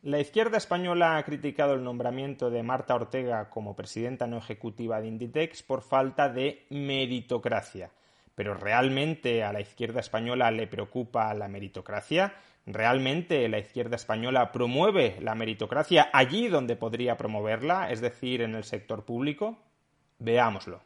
La izquierda española ha criticado el nombramiento de Marta Ortega como presidenta no ejecutiva de Inditex por falta de meritocracia. ¿Pero realmente a la izquierda española le preocupa la meritocracia? ¿Realmente la izquierda española promueve la meritocracia allí donde podría promoverla, es decir, en el sector público? Veámoslo.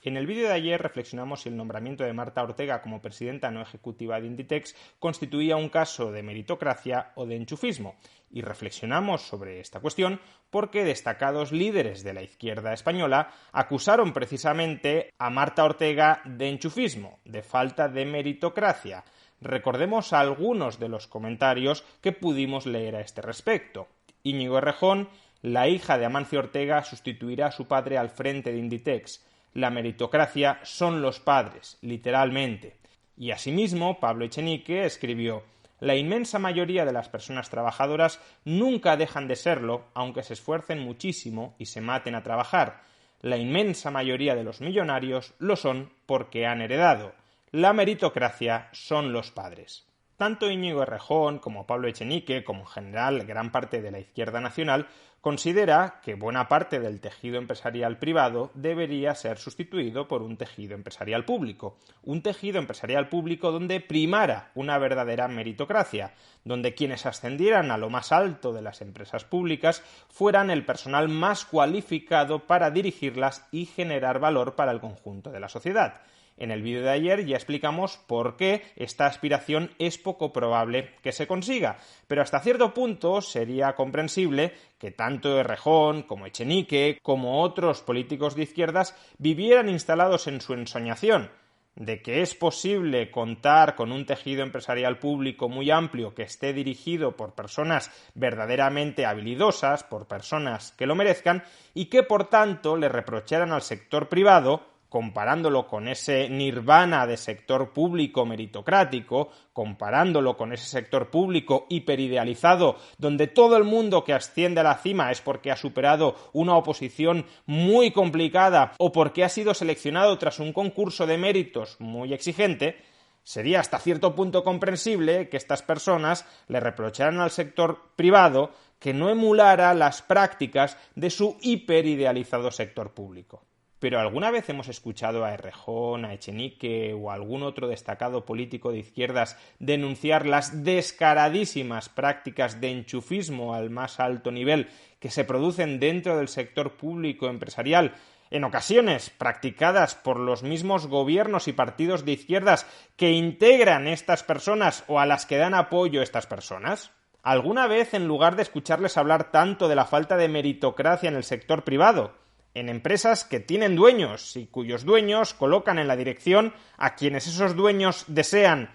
En el vídeo de ayer reflexionamos si el nombramiento de Marta Ortega como presidenta no ejecutiva de Inditex constituía un caso de meritocracia o de enchufismo, y reflexionamos sobre esta cuestión porque destacados líderes de la izquierda española acusaron precisamente a Marta Ortega de enchufismo, de falta de meritocracia. Recordemos algunos de los comentarios que pudimos leer a este respecto. Íñigo Errejón: la hija de Amancio Ortega sustituirá a su padre al frente de Inditex. La meritocracia son los padres, literalmente. Y asimismo, Pablo Echenique escribió: la inmensa mayoría de las personas trabajadoras nunca dejan de serlo, aunque se esfuercen muchísimo y se maten a trabajar. La inmensa mayoría de los millonarios lo son porque han heredado. La meritocracia son los padres. Tanto Íñigo Errejón como Pablo Echenique, como en general gran parte de la izquierda nacional, considera que buena parte del tejido empresarial privado debería ser sustituido por un tejido empresarial público. Un tejido empresarial público donde primara una verdadera meritocracia, donde quienes ascendieran a lo más alto de las empresas públicas fueran el personal más cualificado para dirigirlas y generar valor para el conjunto de la sociedad. En el vídeo de ayer ya explicamos por qué esta aspiración es poco probable que se consiga, pero hasta cierto punto sería comprensible que tanto Errejón como Echenique como otros políticos de izquierdas vivieran instalados en su ensoñación de que es posible contar con un tejido empresarial público muy amplio que esté dirigido por personas verdaderamente habilidosas, por personas que lo merezcan, y que por tanto le reprocharan al sector privado, comparándolo con ese nirvana de sector público meritocrático, comparándolo con ese sector público hiperidealizado, donde todo el mundo que asciende a la cima es porque ha superado una oposición muy complicada o porque ha sido seleccionado tras un concurso de méritos muy exigente, sería hasta cierto punto comprensible que estas personas le reprocharan al sector privado que no emulara las prácticas de su hiperidealizado sector público. ¿Pero alguna vez hemos escuchado a Errejón, a Echenique o a algún otro destacado político de izquierdas denunciar las descaradísimas prácticas de enchufismo al más alto nivel que se producen dentro del sector público empresarial, en ocasiones practicadas por los mismos gobiernos y partidos de izquierdas que integran estas personas o a las que dan apoyo estas personas? ¿Alguna vez, en lugar de escucharles hablar tanto de la falta de meritocracia en el sector privado, en empresas que tienen dueños y cuyos dueños colocan en la dirección a quienes esos dueños desean,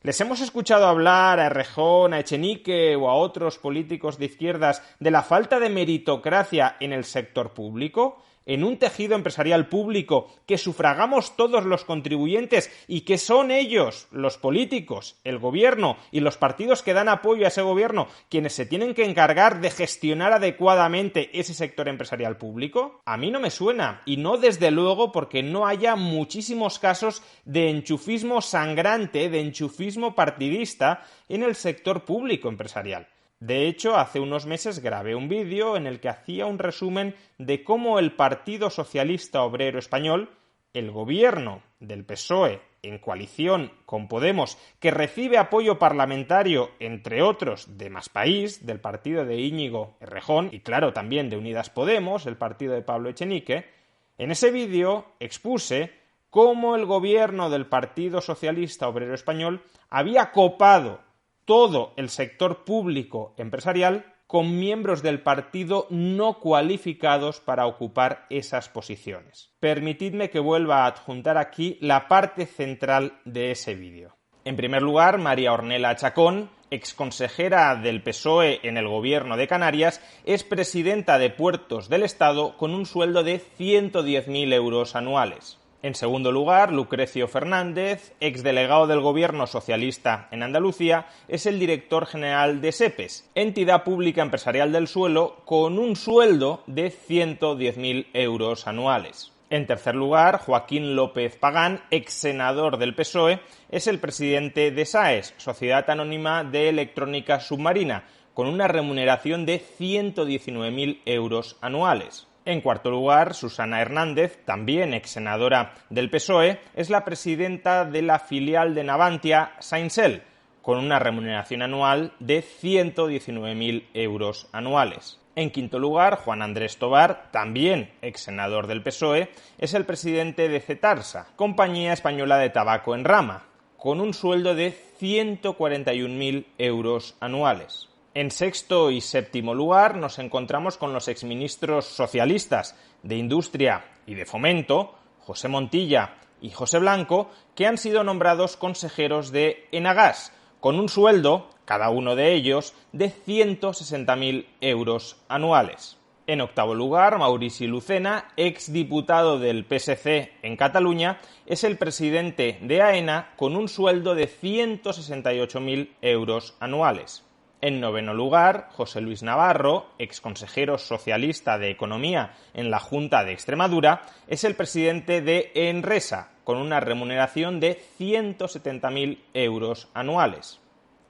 les hemos escuchado hablar a Errejón, a Echenique o a otros políticos de izquierdas de la falta de meritocracia en el sector público, en un tejido empresarial público que sufragamos todos los contribuyentes y que son ellos, los políticos, el gobierno y los partidos que dan apoyo a ese gobierno, quienes se tienen que encargar de gestionar adecuadamente ese sector empresarial público? A mí no me suena, y no desde luego porque no haya muchísimos casos de enchufismo sangrante, de enchufismo partidista en el sector público empresarial. De hecho, hace unos meses grabé un vídeo en el que hacía un resumen de cómo el Partido Socialista Obrero Español, el gobierno del PSOE en coalición con Podemos, que recibe apoyo parlamentario, entre otros, de Más País, del partido de Íñigo Errejón, y claro, también de Unidas Podemos, el partido de Pablo Echenique, en ese vídeo expuse cómo el gobierno del Partido Socialista Obrero Español había copado todo el sector público empresarial con miembros del partido no cualificados para ocupar esas posiciones. Permitidme que vuelva a adjuntar aquí la parte central de ese vídeo. En primer lugar, María Ornella Chacón, exconsejera del PSOE en el gobierno de Canarias, es presidenta de Puertos del Estado con un sueldo de 110.000 euros anuales. En segundo lugar, Lucrecio Fernández, exdelegado del gobierno socialista en Andalucía, es el director general de SEPES, entidad pública empresarial del suelo, con un sueldo de 110.000 euros anuales. En tercer lugar, Joaquín López Pagán, ex senador del PSOE, es el presidente de SAES, Sociedad Anónima de Electrónica Submarina, con una remuneración de 119.000 euros anuales. En cuarto lugar, Susana Hernández, también ex senadora del PSOE, es la presidenta de la filial de Navantia, Sainsel, con una remuneración anual de 119.000 euros anuales. En quinto lugar, Juan Andrés Tobar, también ex senador del PSOE, es el presidente de Cetarsa, compañía española de tabaco en rama, con un sueldo de 141.000 euros anuales. En sexto y séptimo lugar nos encontramos con los exministros socialistas de Industria y de Fomento, José Montilla y José Blanco, que han sido nombrados consejeros de Enagas, con un sueldo, cada uno de ellos, de 160.000 euros anuales. En octavo lugar, Maurici Lucena, exdiputado del PSC en Cataluña, es el presidente de AENA con un sueldo de 168.000 euros anuales. En noveno lugar, José Luis Navarro, exconsejero socialista de Economía en la Junta de Extremadura, es el presidente de Enresa, con una remuneración de 170.000 euros anuales.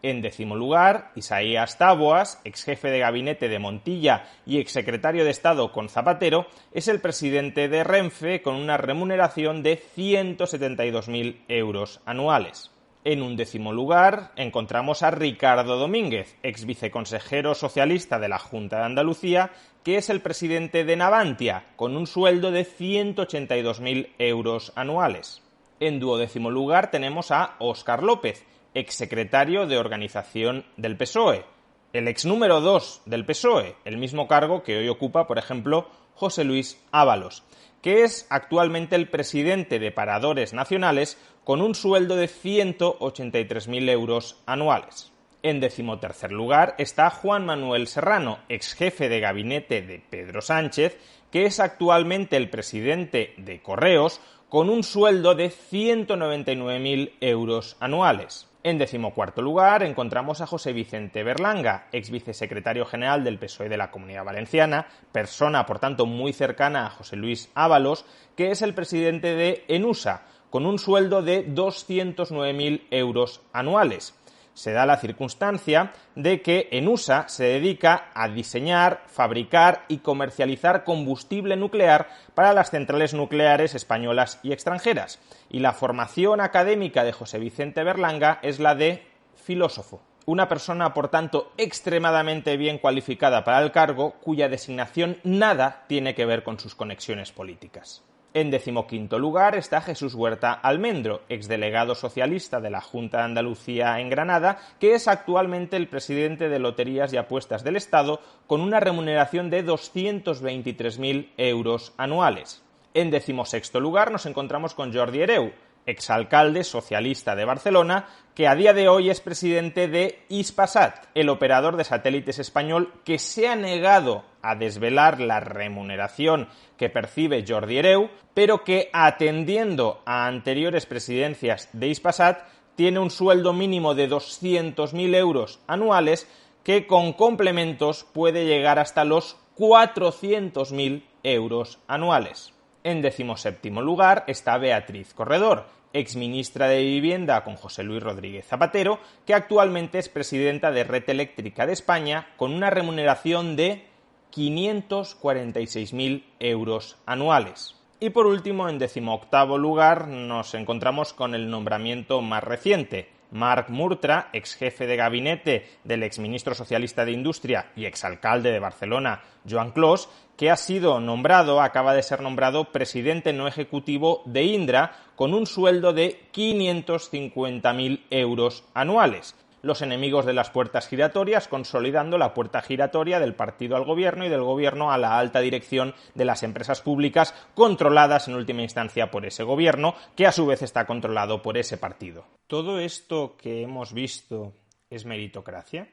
En décimo lugar, Isaías Taboas, exjefe de gabinete de Montilla y exsecretario de Estado con Zapatero, es el presidente de Renfe con una remuneración de 172.000 euros anuales. En undécimo lugar, encontramos a Ricardo Domínguez, ex viceconsejero socialista de la Junta de Andalucía, que es el presidente de Navantia, con un sueldo de 182.000 euros anuales. En duodécimo lugar tenemos a Óscar López, exsecretario de Organización del PSOE, el ex número 2 del PSOE, el mismo cargo que hoy ocupa, por ejemplo, José Luis Ábalos, que es actualmente el presidente de Paradores Nacionales con un sueldo de 183.000 euros anuales. En decimotercer lugar está Juan Manuel Serrano, ex jefe de gabinete de Pedro Sánchez, que es actualmente el presidente de Correos con un sueldo de 199.000 euros anuales. En decimocuarto lugar encontramos a José Vicente Berlanga, ex vicesecretario general del PSOE de la Comunidad Valenciana, persona por tanto muy cercana a José Luis Ábalos, que es el presidente de Enusa, con un sueldo de 209.000 euros anuales. Se da la circunstancia de que Enusa se dedica a diseñar, fabricar y comercializar combustible nuclear para las centrales nucleares españolas y extranjeras, y la formación académica de José Vicente Berlanga es la de filósofo. Una persona, por tanto, extremadamente bien cualificada para el cargo, cuya designación nada tiene que ver con sus conexiones políticas. En decimoquinto lugar está Jesús Huerta Almendro, exdelegado socialista de la Junta de Andalucía en Granada, que es actualmente el presidente de Loterías y Apuestas del Estado, con una remuneración de 223.000 euros anuales. En decimosexto lugar nos encontramos con Jordi Hereu, exalcalde socialista de Barcelona, que a día de hoy es presidente de Hispasat, el operador de satélites español que se ha negado a desvelar la remuneración que percibe Jordi Hereu, pero que, atendiendo a anteriores presidencias de Hispasat, tiene un sueldo mínimo de 200.000 euros anuales que con complementos puede llegar hasta los 400.000 euros anuales. En decimoséptimo lugar está Beatriz Corredor, exministra de Vivienda con José Luis Rodríguez Zapatero, que actualmente es presidenta de Red Eléctrica de España con una remuneración de 546.000 euros anuales. Y por último, en decimoctavo lugar, nos encontramos con el nombramiento más reciente. Marc Murtra, ex jefe de gabinete del exministro socialista de Industria y exalcalde de Barcelona, Joan Clos, que acaba de ser nombrado presidente no ejecutivo de Indra con un sueldo de 550.000 euros anuales. Los enemigos de las puertas giratorias consolidando la puerta giratoria del partido al gobierno y del gobierno a la alta dirección de las empresas públicas controladas en última instancia por ese gobierno, que a su vez está controlado por ese partido. ¿Todo esto que hemos visto es meritocracia?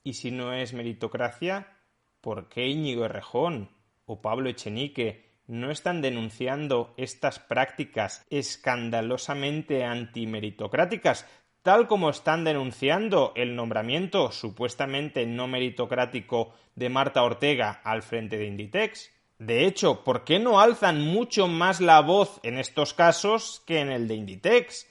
Y si no es meritocracia, ¿por qué Íñigo Errejón o Pablo Echenique no están denunciando estas prácticas escandalosamente antimeritocráticas, tal como están denunciando el nombramiento supuestamente no meritocrático de Marta Ortega al frente de Inditex? De hecho, ¿por qué no alzan mucho más la voz en estos casos que en el de Inditex?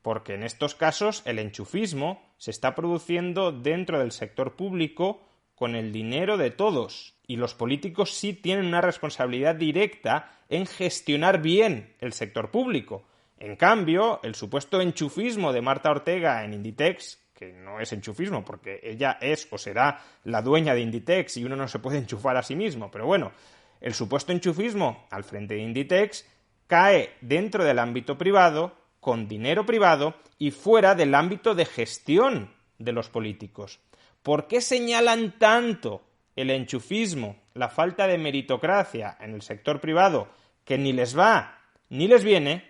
Porque en estos casos el enchufismo se está produciendo dentro del sector público con el dinero de todos, y los políticos sí tienen una responsabilidad directa en gestionar bien el sector público. En cambio, el supuesto enchufismo de Marta Ortega en Inditex, que no es enchufismo porque ella es o será la dueña de Inditex y uno no se puede enchufar a sí mismo, pero bueno, el supuesto enchufismo al frente de Inditex cae dentro del ámbito privado, con dinero privado y fuera del ámbito de gestión de los políticos. ¿Por qué señalan tanto el enchufismo, la falta de meritocracia en el sector privado, que ni les va ni les viene,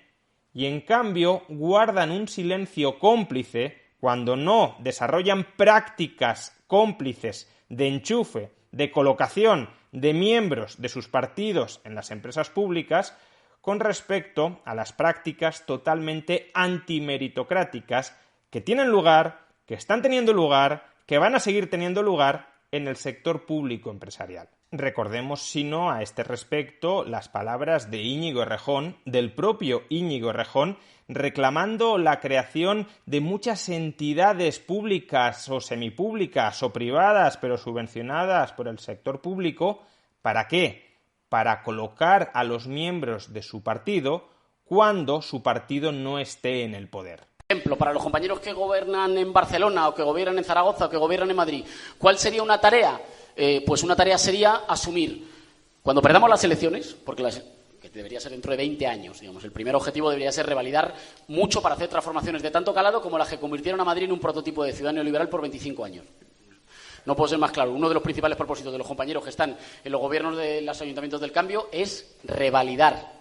y en cambio guardan un silencio cómplice cuando no desarrollan prácticas cómplices de enchufe, de colocación de miembros de sus partidos en las empresas públicas con respecto a las prácticas totalmente antimeritocráticas que tienen lugar, que están teniendo lugar, que van a seguir teniendo lugar en el sector público empresarial? Recordemos, si no, a este respecto, las palabras de Íñigo Errejón, del propio Íñigo Errejón, reclamando la creación de muchas entidades públicas o semipúblicas o privadas, pero subvencionadas por el sector público. ¿Para qué? Para colocar a los miembros de su partido cuando su partido no esté en el poder. Ejemplo, para los compañeros que gobiernan en Barcelona o que gobiernan en Zaragoza o que gobiernan en Madrid, ¿cuál sería una tarea? Pues una tarea sería asumir, cuando perdamos las elecciones, porque que debería ser dentro de 20 años, digamos, el primer objetivo debería ser revalidar mucho para hacer transformaciones de tanto calado como las que convirtieron a Madrid en un prototipo de ciudad neoliberal por 25 años. No puedo ser más claro. Uno de los principales propósitos de los compañeros que están en los gobiernos de los ayuntamientos del cambio es revalidar.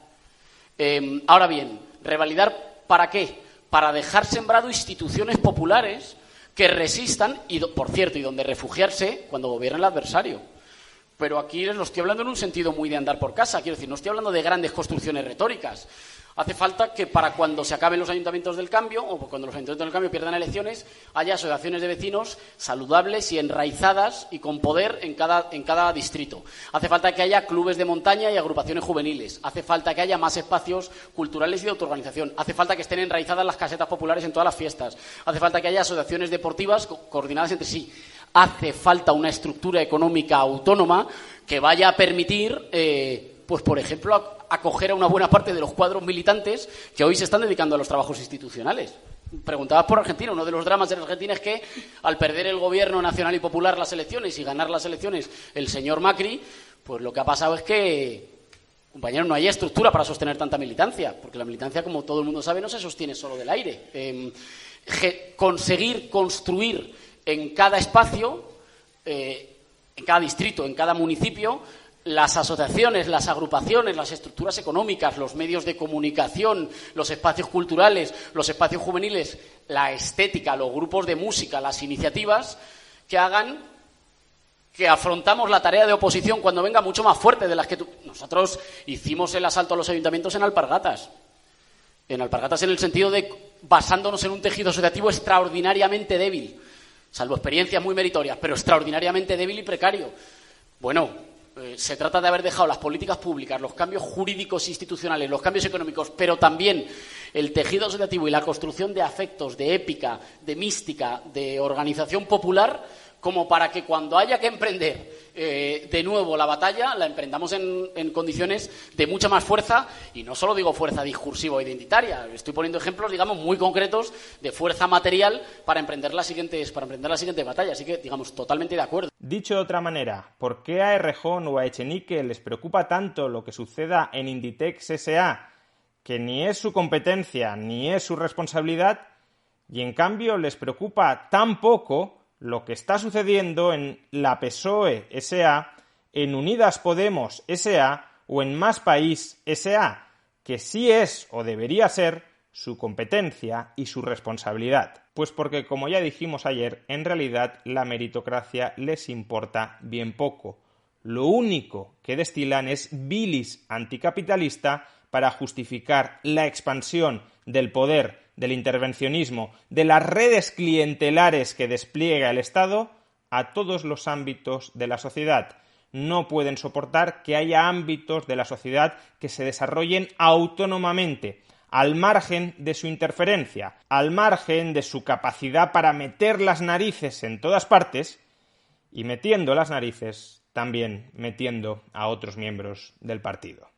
Ahora bien, ¿revalidar para qué? Para dejar sembrado instituciones populares que resistan, y por cierto, y donde refugiarse cuando gobierna el adversario. Pero aquí les lo estoy hablando en un sentido muy de andar por casa. Quiero decir, no estoy hablando de grandes construcciones retóricas. Hace falta que para cuando se acaben los ayuntamientos del cambio, o cuando los ayuntamientos del cambio pierdan elecciones, haya asociaciones de vecinos saludables y enraizadas y con poder en cada distrito. Hace falta que haya clubes de montaña y agrupaciones juveniles. Hace falta que haya más espacios culturales y de autoorganización. Hace falta que estén enraizadas las casetas populares en todas las fiestas. Hace falta que haya asociaciones deportivas coordinadas entre sí. Hace falta una estructura económica autónoma que vaya a permitir, pues por ejemplo, acoger a una buena parte de los cuadros militantes que hoy se están dedicando a los trabajos institucionales. Preguntabas por Argentina. Uno de los dramas de Argentina es que, al perder el gobierno nacional y popular las elecciones y ganar las elecciones el señor Macri, pues lo que ha pasado es que, compañeros, no hay estructura para sostener tanta militancia, porque la militancia, como todo el mundo sabe, no se sostiene solo del aire. Conseguir construir en cada espacio, en cada distrito, en cada municipio, las asociaciones, las agrupaciones, las estructuras económicas, los medios de comunicación, los espacios culturales, los espacios juveniles, la estética, los grupos de música, las iniciativas que hagan que afrontamos la tarea de oposición cuando venga mucho más fuerte de las que nosotros hicimos el asalto a los ayuntamientos en Alpargatas. En Alpargatas en el sentido de basándonos en un tejido asociativo extraordinariamente débil, salvo experiencias muy meritorias, pero extraordinariamente débil y precario. Bueno, se trata de haber dejado las políticas públicas, los cambios jurídicos institucionales, los cambios económicos, pero también el tejido asociativo y la construcción de afectos, de épica, de mística, de organización popular, como para que cuando haya que emprender de nuevo la batalla, la emprendamos en condiciones de mucha más fuerza, y no solo digo fuerza discursiva o identitaria, estoy poniendo ejemplos, digamos, muy concretos de fuerza material para emprender las siguientes batallas, así que, digamos, totalmente de acuerdo. Dicho de otra manera, ¿por qué a Errejón o a Echenique les preocupa tanto lo que suceda en Inditex S.A., que ni es su competencia ni es su responsabilidad, y en cambio les preocupa tan poco lo que está sucediendo en la PSOE S.A., en Unidas Podemos S.A. o en Más País S.A., que sí es o debería ser su competencia y su responsabilidad? Pues porque, como ya dijimos ayer, en realidad la meritocracia les importa bien poco. Lo único que destilan es bilis anticapitalista para justificar la expansión del poder, del intervencionismo, de las redes clientelares que despliega el Estado a todos los ámbitos de la sociedad. no pueden soportar que haya ámbitos de la sociedad que se desarrollen autónomamente, al margen de su interferencia, al margen de su capacidad para meter las narices en todas partes y metiendo las narices también metiendo a otros miembros del partido.